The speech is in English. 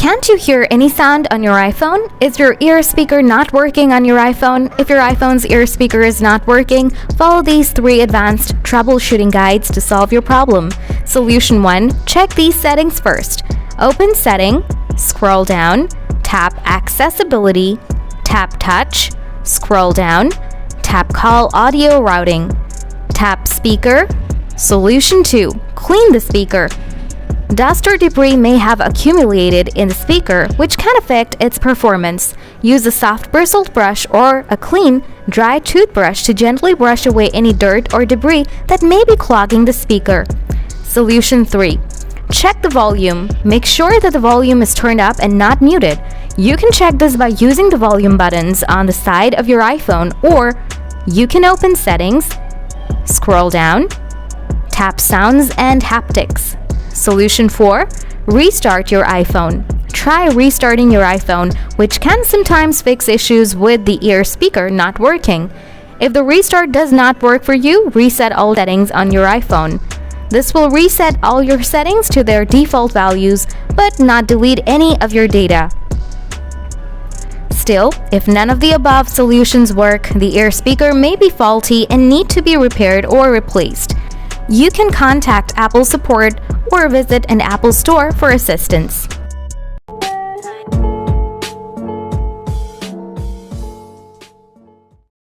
Can't you hear any sound on your iPhone? Is your ear speaker not working on your iPhone? If your iPhone's ear speaker is not working, follow these 3 advanced troubleshooting guides to solve your problem. Solution 1. Check these settings first. Open Setting, scroll down, tap Accessibility, tap Touch, scroll down, tap Call Audio Routing, tap Speaker. Solution 2. Clean the speaker. Dust or debris may have accumulated in the speaker, which can affect its performance. Use a soft bristled brush or a clean, dry toothbrush to gently brush away any dirt or debris that may be clogging the speaker. Solution 3. Check the volume. Make sure that the volume is turned up and not muted. You can check this by using the volume buttons on the side of your iPhone, or you can open Settings, scroll down, tap Sounds and Haptics. Solution 4. Restart your iPhone. Try restarting your iPhone, which can sometimes fix issues with the ear speaker not working. If the restart does not work for you, reset all settings on your iPhone. This will reset all your settings to their default values, but not delete any of your data. Still, if none of the above solutions work, the ear speaker may be faulty and need to be repaired or replaced. You can contact Apple support or visit an Apple store for assistance.